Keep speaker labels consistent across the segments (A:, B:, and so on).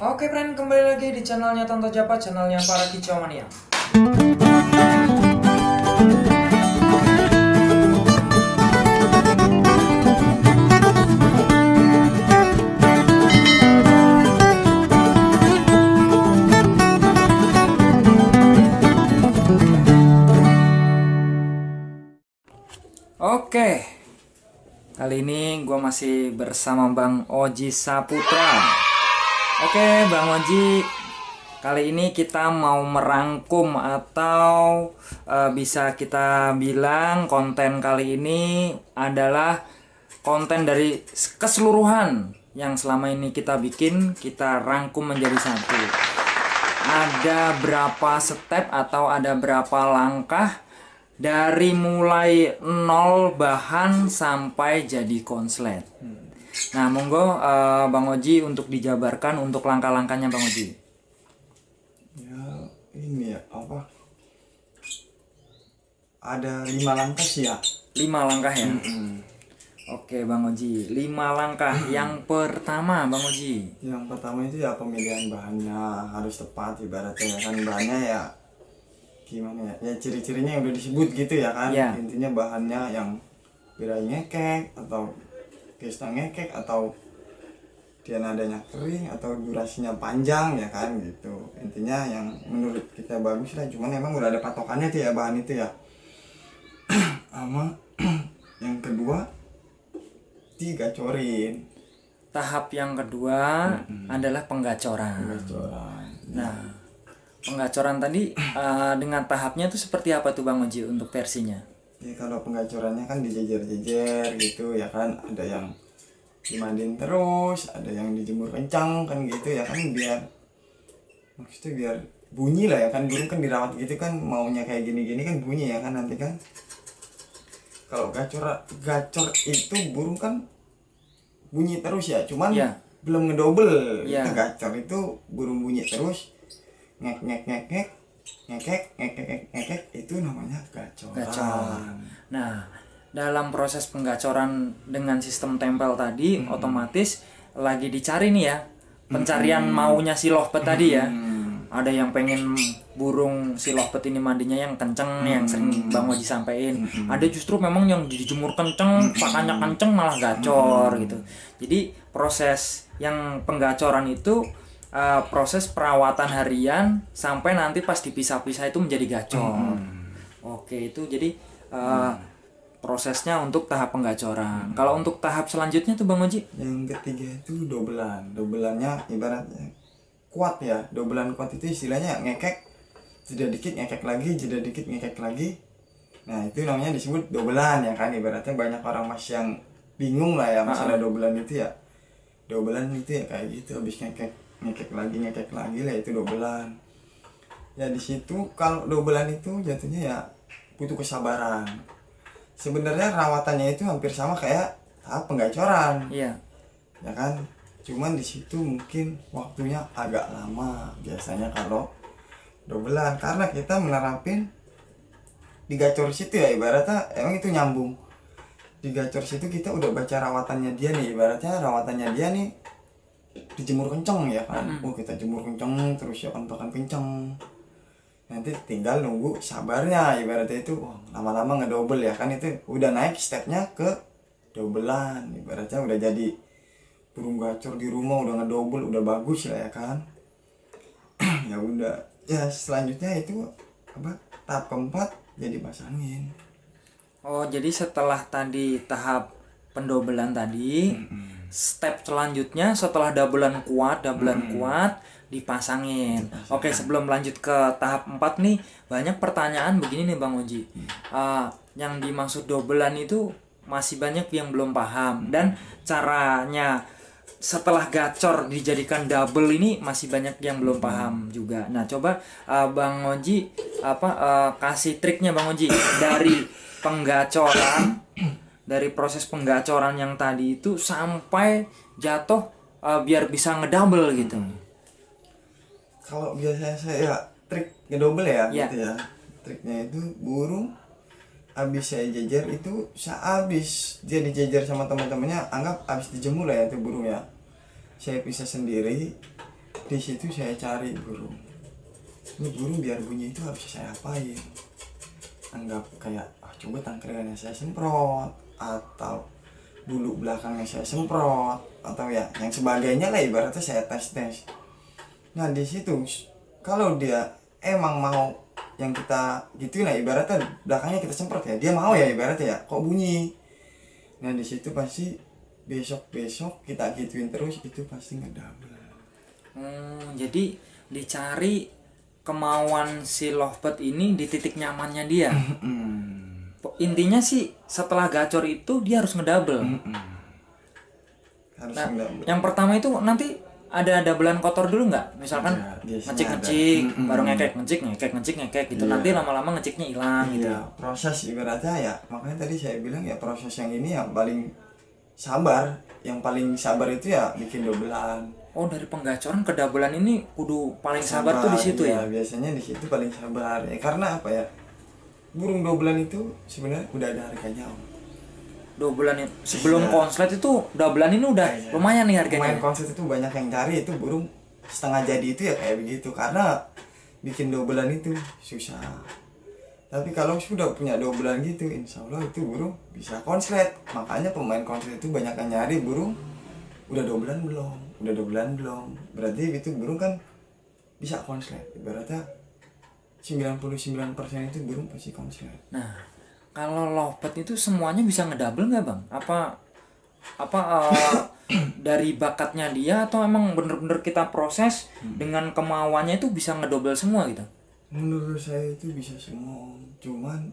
A: Oke friend, kembali lagi di channelnya Tonto Japa, channelnya para kicau mania. Oke, kali ini gue masih bersama Bang Oji Saputra. Oke, Bang Oji, kali ini kita mau merangkum atau bisa kita bilang konten kali ini adalah konten dari keseluruhan yang selama ini kita bikin, kita rangkum menjadi satu. Ada berapa step atau ada berapa langkah dari mulai nol bahan sampai jadi konslet. Nah, monggo Bang Oji untuk dijabarkan untuk langkah-langkahnya Bang Oji.
B: Ya, ini ya apa? Ada 5 langkah sih ya.
A: 5 langkah ya. Oke Bang Oji, 5 langkah. Yang pertama Bang Oji.
B: Yang pertama itu ya pemilihan bahannya harus tepat, ibaratnya kan bahannya ya gimana ya? Ya ciri-cirinya yang udah disebut gitu ya kan.
A: Ya.
B: Intinya bahannya yang birai ngekek atau pesta ngekek atau dia nadanya kering atau durasinya panjang ya kan gitu. Intinya yang menurut kita bagus lah, cuman emang udah ada patokannya tuh ya bahan itu ya. Sama yang kedua digacorin.
A: Tahap yang kedua adalah penggacoran.
B: Penggacoran.
A: Nah, penggacoran tadi dengan tahapnya itu seperti apa tuh Bang Oji untuk versinya?
B: Ya kalau penggacorannya kan dijejer-jejer gitu ya kan, ada yang dimandiin terus, ada yang dijemur kencang kan gitu ya kan, biar maksudnya biar bunyi lah ya kan, burung kan dirawat gitu kan maunya kayak gini-gini kan bunyi ya kan nanti kan. Kalau gacor itu burung kan bunyi terus ya, cuman
A: Ya.
B: belum ngedouble.
A: Ya.
B: Itu gacor itu burung bunyi terus ngek ngek ngek ngek ngekek ngekek ngekek, itu namanya gacoran.
A: Gacor. Nah, dalam proses penggacoran dengan sistem tempel tadi otomatis lagi dicari nih ya pencarian maunya si lovebird tadi ya. Ada yang pengen burung si lovebird ini mandinya yang kenceng yang sering Bang Oji sampein. Ada justru memang yang dijemur kenceng, pakannya kenceng malah gacor gitu. Jadi proses yang penggacoran itu proses perawatan harian sampai nanti pas dipisah-pisah itu menjadi gacor. Oke, itu jadi prosesnya untuk tahap penggacoran. Kalau untuk tahap selanjutnya tuh Bang Oji?
B: Yang ketiga itu dobelan. Dobelannya ibaratnya kuat ya. Dobelan kuat itu istilahnya ngekek, jeda dikit ngekek lagi, jeda dikit ngekek lagi. Nah itu namanya disebut dobelan ya kan. Ibaratnya banyak orang masih yang bingung lah ya masalah dobelan itu ya. Dobelan itu ya kayak gitu, habis ngekek ngekek lagi lah, itu dobelan. Ya di situ kalau dobelan itu jatuhnya ya butuh kesabaran. Sebenarnya rawatannya itu hampir sama kayak tahap penggacoran.
A: Iya.
B: Ya kan? Cuman di situ mungkin waktunya agak lama biasanya kalau dobelan, karena kita menerapin di gacor situ ya, ibaratnya emang itu nyambung. Di gacor situ kita udah baca rawatannya dia nih, ibaratnya rawatannya dia nih dijemur kenceng ya kan. Oh kita jemur kenceng terus ya kan, pakan kenceng. Nanti tinggal nunggu sabarnya, ibaratnya itu lama-lama ngedouble ya kan, itu udah naik stepnya ke dobelan, ibaratnya udah jadi burung gacor di rumah, udah ngedouble, udah bagus lah ya kan. Ya udah, ya selanjutnya itu apa, tahap keempat jadi pasangin.
A: Oh, jadi setelah tadi tahap pendobelan tadi, step selanjutnya setelah dobelan kuat dipasangin. Oke, sebelum lanjut ke tahap 4 nih, banyak pertanyaan begini nih Bang Oji. Yang dimaksud dobelan itu masih banyak yang belum paham, dan caranya setelah gacor dijadikan double ini masih banyak yang belum paham juga. Nah, coba Bang Oji kasih triknya Bang Oji dari penggacoran, dari proses penggacoran yang tadi itu sampai jatuh biar bisa ngedouble gitu.
B: Kalau biasanya saya trik ngedouble ya,
A: Ya.
B: gitu ya. Triknya itu burung habis saya jejer itu, sehabis dia dijejer sama teman-temannya, anggap habis dijemur lah ya itu burung ya. Saya pisah sendiri, di situ saya cari burung. Ini burung biar bunyi itu harus saya apain? Anggap kayak coba tangkringannya saya semprot, atau bulu belakangnya saya semprot, atau ya yang sebagainya lah, ibaratnya saya tes. Nah di situ kalau dia emang mau yang kita gitu, nah ibaratnya belakangnya kita semprot ya, dia mau ya ibaratnya ya kok bunyi. Nah di situ pasti besok kita gituin terus, itu pasti ngedouble.
A: Jadi dicari kemauan si lovebird ini di titik nyamannya dia. Intinya sih setelah gacor itu dia harus ngedouble.
B: Harus
A: Nah,
B: ngedouble.
A: yang pertama itu nanti ada doublean kotor dulu nggak? Misalkan ngecik baru ngecek gitu.
B: Iya.
A: Nanti lama-lama ngeceknya hilang gitu.
B: Iya, proses ibaratnya ya, makanya tadi saya bilang ya proses yang ini yang paling sabar. Yang paling sabar itu ya bikin dobelan.
A: Oh, dari penggacoran ke doublean ini kudu paling sabar tuh di situ ya.
B: Biasanya di situ paling sabar ya, karena apa ya, burung dobelan itu sebenarnya udah ada harganya Om.
A: Doublean sebelum
B: Iya.
A: konslet itu doublean ini udah
B: Iya.
A: lumayan nih harganya.
B: Main konsep itu banyak yang cari itu burung setengah jadi itu ya kayak begitu, karena bikin dobelan itu susah. Tapi kalau sudah punya dobelan gitu, insya Allah itu burung bisa konslet. Makanya pemain konslet itu banyak yang nyari burung udah dobelan belum, berarti itu burung kan bisa konslet. Ibaratnya 99% itu burung pasti konslet.
A: Nah, kalau lovebird itu semuanya bisa ngedouble nggak bang? Apa dari bakatnya dia atau emang bener-bener kita proses dengan kemauannya itu bisa ngedouble semua gitu?
B: Menurut saya itu bisa semua, cuman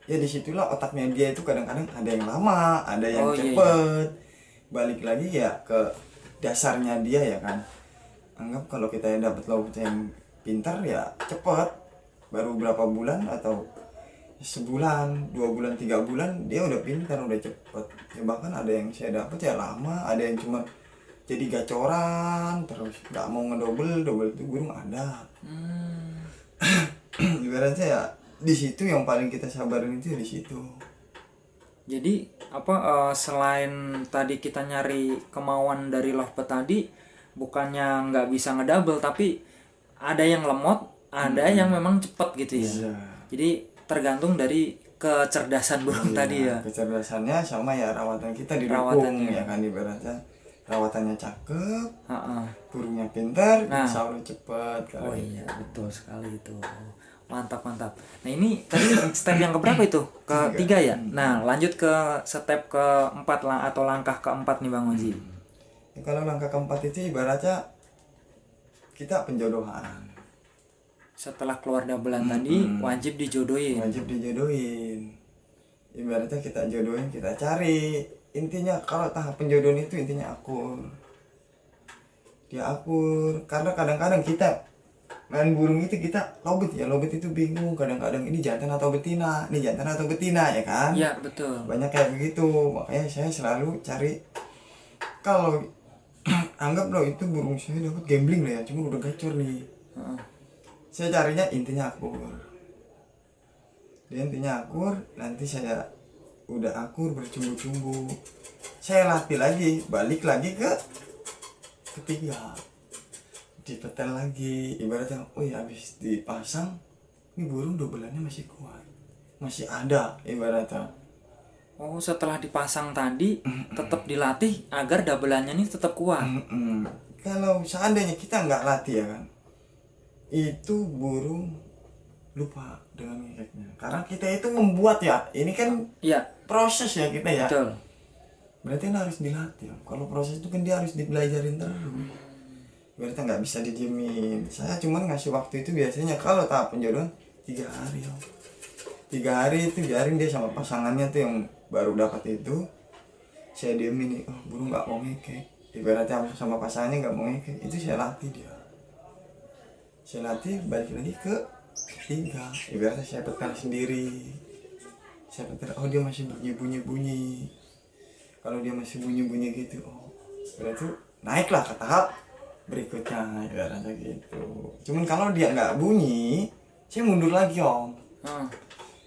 B: ya disitulah otaknya dia itu kadang-kadang ada yang lama, ada yang
A: Oh, iya,
B: cepet. Balik lagi ya ke dasarnya dia ya kan. Anggap kalau kita yang dapat lovebird yang pintar ya cepet, baru berapa bulan atau sebulan, 2 bulan, 3 bulan dia udah pintar, udah cepet ya. Bahkan ada yang saya dapat ya lama, ada yang cuma jadi gacoran terus nggak mau ngedouble itu burung ada. Ibaratnya ya di situ yang paling kita sabarin itu ya di situ.
A: Jadi selain tadi kita nyari kemauan dari lovebird tadi, bukannya nggak bisa ngedouble, tapi ada yang lemot, ada yang memang cepet gitu ya.
B: Iya.
A: Jadi tergantung dari kecerdasan burung tadi ya.
B: Kecerdasannya sama ya rawatan kita didukung
A: Rawatannya.
B: ya kan, ibaratnya rawatannya cakep,
A: Ha-ha.
B: burungnya pintar,
A: Nah.
B: insya Allah cepet
A: Oh
B: kan.
A: iya, betul sekali itu. Mantap. Nah ini tadi step yang keberapa itu? Ketiga ya? Nah lanjut ke step keempat lah, atau langkah keempat nih Bang Oji.
B: Ya, kalau langkah keempat itu ibaratnya kita penjodohan.
A: Setelah keluar doublean tadi, wajib dijodohin.
B: Wajib dijodohin. Ibaratnya kita jodohin, kita cari. Intinya kalau tahap penjodohan itu intinya akur. Dia akur, karena kadang-kadang kita main burung itu kita lobet itu bingung kadang-kadang ini jantan atau betina ya kan.
A: Iya betul.
B: Banyak kayak begitu, makanya saya selalu cari. Kalau anggap loh itu burung saya dapat gambling lah ya, cuma udah gacor nih. Saya carinya intinya akur. Dia intinya akur, nanti saya udah akur bercumbu-cumbu, saya latih lagi, balik lagi ke ketiga, dipetel lagi. Ibaratnya oh ya habis dipasang ini burung dobelannya masih kuat, masih ada ibaratnya.
A: Oh setelah dipasang tadi tetap dilatih agar doubleannya ini tetap kuat.
B: Kalau seandainya kita nggak latih ya kan, itu burung lupa dengan ngekeknya, karena kita itu membuat ya, ini kan
A: Iya
B: proses ya kita ya.
A: betul.
B: Berarti kan harus dilatih. Kalau proses itu kan dia harus dipelajarin terus. Berarti nggak bisa didiemin. Saya cuman ngasih waktu itu biasanya kalau tahap penjodohan 3 hari ya. 3 hari itu biarin dia sama pasangannya tuh yang baru dapat itu. Saya diemin nih, oh burung nggak mau ngekek. Ibaratnya sama pasangannya nggak mau ngekek, itu saya latih dia. Saya latih balik lagi ke 3. Ibaratnya saya petel sendiri. Saya petel, oh dia masih bunyi-bunyi. Kalau dia masih bunyi-bunyi gitu, oh berarti naiklah ke tahap berikutnya, ibaratnya gitu. Cuman kalau dia nggak bunyi, saya mundur lagi Om.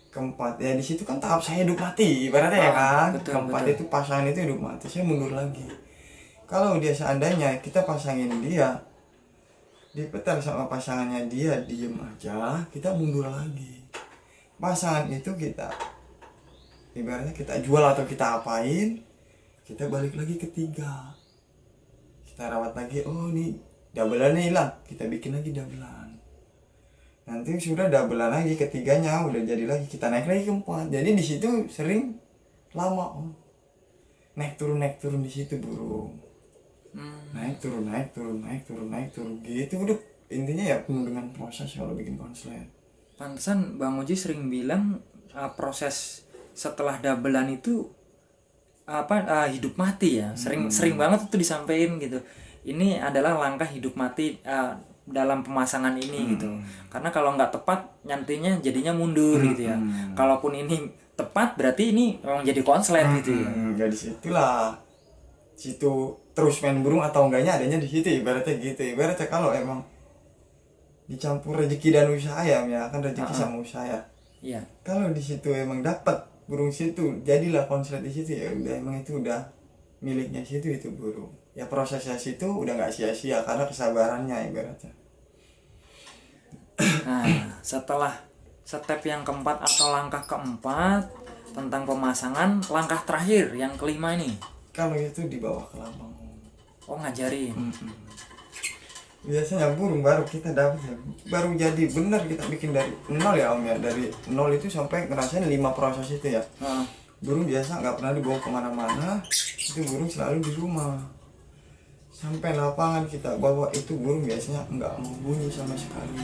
B: Keempat ya di situ kan tahap saya hidup mati, ibaratnya ya kan.
A: Betul,
B: Keempat
A: betul.
B: itu pasangan itu hidup mati, saya mundur lagi. Kalau dia seandainya kita pasangin dia dipetal sama pasangannya, dia diem aja, kita mundur lagi. Pasangan itu kita ibaratnya kita jual atau kita apain, kita balik lagi ketiga, kita rawat lagi. Oh ini doubleannya hilang, kita bikin lagi doublean. Nanti sudah doublean lagi ketiganya udah jadi lagi, kita naik lagi keempat. Jadi di situ sering lama om, naik turun di situ burung. Naik turun gitu udah. Intinya ya penuh dengan proses kalau bikin konslet.
A: Pantesan Bang Oji sering bilang proses setelah doublean itu hidup mati ya. Sering banget itu disampaikan gitu. Ini adalah langkah hidup mati dalam pemasangan ini gitu. Karena kalau nggak tepat nantinya jadinya mundur gitu ya. Kalaupun ini tepat berarti ini memang jadi konslet gitu ya.
B: Jadi situ terus main burung atau enggaknya adanya di situ, ibaratnya gitu. Ibaratnya kalau emang dicampur rezeki dan usaha ya kan rezeki sama usaha ya.
A: Iya.
B: Kalau di situ emang dapat burung situ, jadilah konslet di situ ya udah, emang itu udah miliknya situ itu burung. Ya prosesnya situ udah nggak sia-sia karena kesabarannya ibaratnya.
A: Nah, setelah step yang keempat atau langkah keempat tentang pemasangan, langkah terakhir yang kelima ini.
B: Kalau itu di bawah ke lapang.
A: Oh, ngajarin.
B: Biasanya burung baru kita dapat ya, baru jadi benar kita bikin dari nol ya om ya. Dari nol itu sampai ngerasain 5 proses itu ya. Burung biasa nggak pernah dibawa kemana-mana, itu burung selalu di rumah. Sampai lapangan kita bawa itu burung biasanya nggak mau bunyi sama sekali.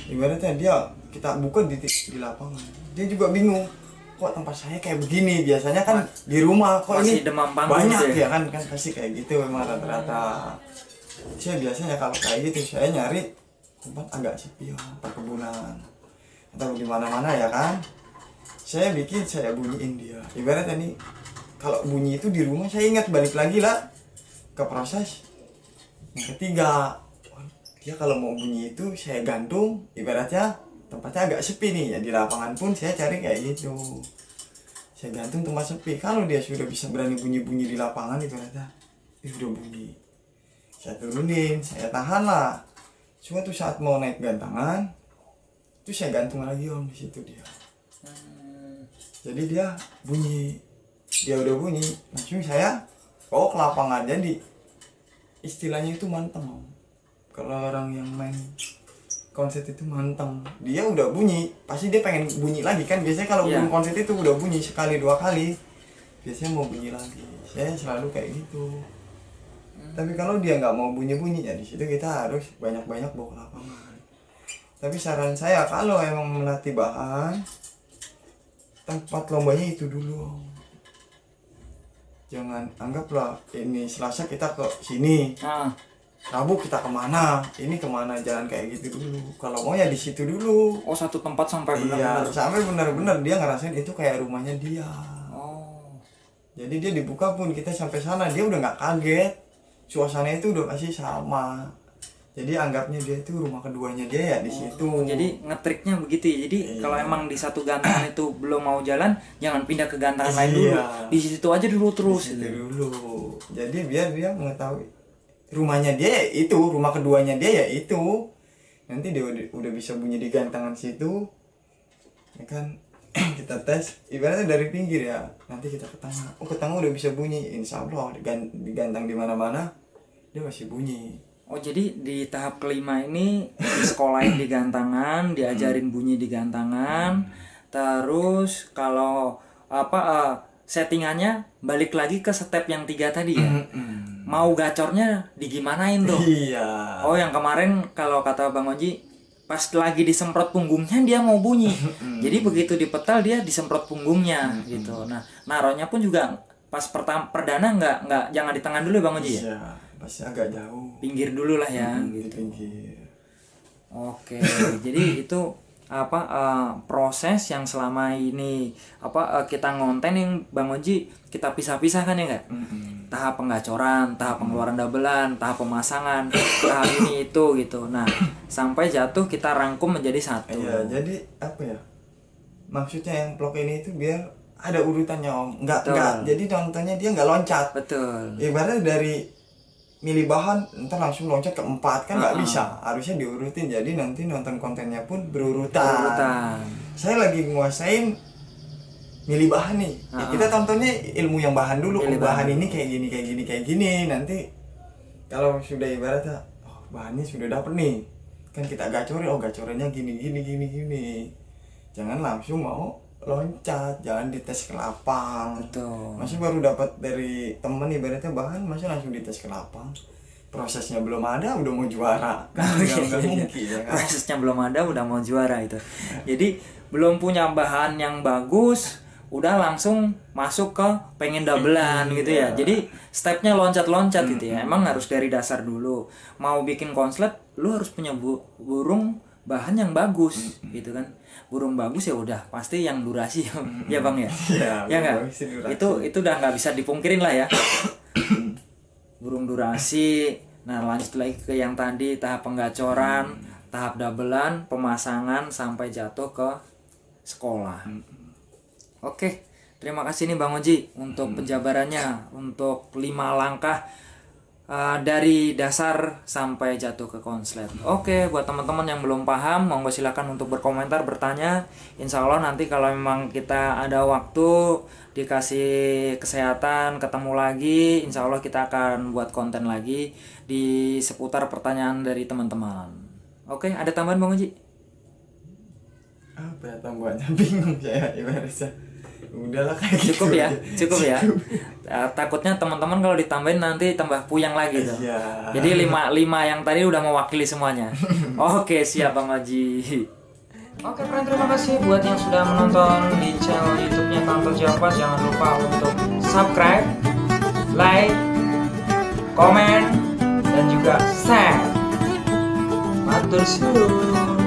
B: Ibaratnya dia kita buka di lapangan, dia juga bingung. Kok tempat saya kayak begini, biasanya kan di rumah kok
A: masih
B: ini
A: demam panggung
B: banyak ya kan pasti kayak gitu memang rata-rata. Saya biasanya kalau kayak gitu saya nyari tempat agak sepi ya, perkebunan atau di mana-mana ya kan. Saya bunyiin dia. Ibaratnya nih kalau bunyi itu di rumah saya ingat balik lagi lah ke proses yang ketiga. Dia kalau mau bunyi itu saya gantung, ibaratnya tempatnya agak sepi nih ya, di lapangan pun saya cari kayak gitu. Saya gantung tempat sepi. Kalau dia sudah bisa berani bunyi-bunyi di lapangan ibaratnya, udah bunyi. Saya turunin, saya tahan lah. Suatu saat mau naik gantangan, itu saya gantung lagi om di situ dia. Jadi dia bunyi, dia udah bunyi, langsung saya bawa ke lapangan. Jadi istilahnya itu manteng om. Kalau orang yang main konset itu manteng, dia udah bunyi pasti dia pengen bunyi lagi kan. Biasanya kalau burung konset itu udah bunyi sekali 2 kali biasanya mau bunyi lagi. Saya selalu kayak gitu. Tapi kalau dia nggak mau bunyi ya di situ kita harus banyak-banyak bawa ke lapangan. Tapi saran saya kalau emang melatih bahan, tempat lombanya itu dulu. Jangan anggaplah ini Selasa kita ke sini, Rabu kita kemana, ini kemana, jalan kayak gitu dulu. Kalau mau ya di situ dulu.
A: Oh, satu tempat sampai
B: benar-benar. Iya, sampai benar-benar dia ngerasain itu kayak rumahnya dia.
A: Oh.
B: Jadi dia dibuka pun kita sampai sana dia udah nggak kaget. Suasananya itu udah pasti sama. Jadi anggapnya dia itu rumah keduanya dia ya di situ.
A: Jadi ngetriknya begitu ya. Jadi kalau emang di satu gantangan itu belum mau jalan, jangan pindah ke gantangan lain dulu. Di situ aja dulu terus.
B: Di situ dulu. Jadi biar dia mengetahui rumahnya dia ya itu, rumah keduanya dia ya itu. Nanti dia udah bisa bunyi di gantangan situ. Ya kan kita tes ibaratnya dari pinggir ya. Nanti kita ke tengah. Oh, ke tengah udah bisa bunyi. Insya Allah digantang di mana-mana dia masih bunyi.
A: Oh, jadi di tahap kelima ini disekolahin di gantangan, diajarin bunyi di gantangan. Terus kalau settingannya balik lagi ke step yang 3 tadi ya. Mau gacornya digimanain tuh?
B: Iya.
A: Oh, yang kemarin kalau kata Bang Oji pas lagi disemprot punggungnya dia mau bunyi. Jadi begitu dipetal dia disemprot punggungnya gitu. Nah, naruhnya pun juga pas perdana nggak jangan di tangan dulu ya Bang Oji ya?
B: Iya, pasti agak jauh.
A: Pinggir dulu lah ya gitu.
B: Di pinggir.
A: Oke, jadi itu proses yang selama ini kita ngonten yang Bang Oji kita pisah-pisah kan ya nggak? Tahap penggacoran, tahap pengeluaran doublean, tahap pemasangan, tahap ini itu gitu. Nah, sampai jatuh kita rangkum menjadi satu.
B: Iya, jadi apa ya? Maksudnya yang vlog ini itu biar ada urutannya om. Enggak. Jadi contohnya dia nggak loncat.
A: Betul.
B: Ibaratnya dari milih bahan ntar langsung loncat ke 4 kan nggak
A: Ah,
B: bisa, harusnya diurutin, jadi nanti nonton kontennya pun berurutan.
A: Urutan.
B: Saya lagi nguasain milih bahan nih, ya kita tontonnya ilmu yang bahan dulu.
A: Milih
B: Bahan ini kayak gini kayak gini kayak gini, nanti kalau sudah ibaratnya oh, bahannya sudah dapet nih kan kita gacorin, oh gacorannya gini gini gini gini, jangan langsung mau loncat, jangan dites ke lapang.
A: Betul.
B: Masih baru dapat dari temen ibaratnya bahan, masih langsung dites ke lapang, prosesnya belum ada udah mau juara kan nggak mungkin ya kan.
A: Prosesnya belum ada udah mau juara itu. Jadi belum punya bahan yang bagus udah langsung masuk ke pengen doublean gitu ya. Jadi stepnya loncat-loncat gitu ya. Emang harus dari dasar dulu. Mau bikin konslet lu harus punya burung bahan yang bagus gitu kan. Burung bagus ya udah pasti yang durasi ya Bang ya. Ya enggak? Itu udah nggak bisa dipungkirin lah ya. Burung durasi. Nah, lanjut lagi ke yang tadi tahap penggacoran, tahap doublean, pemasangan sampai jatuh ke sekolah. Oke, terima kasih nih Bang Oji untuk penjabarannya untuk 5 langkah dari dasar sampai jatuh ke konslet. Oke, buat teman-teman yang belum paham, monggo silakan untuk berkomentar, bertanya. Insya Allah nanti kalau memang kita ada waktu, dikasih kesehatan, ketemu lagi, insya Allah kita akan buat konten lagi di seputar pertanyaan dari teman-teman. Oke, ada tambahan Bang Oji?
B: Apa ya tambahannya, bingung saya ibaratnya. Udahlah kayak gitu
A: Cukup ya,
B: aja.
A: cukup ya. Takutnya teman-teman kalau ditambahin nanti tambah puyang lagi tuh.
B: Iya.
A: Jadi 5 yang tadi udah mewakili semuanya. Oke, siap Bang Haji. Oke, friend, terima kasih buat yang sudah menonton di channel YouTube-nya Tanto Java. Jangan lupa untuk subscribe, like, komen, dan juga share. Matur suwun.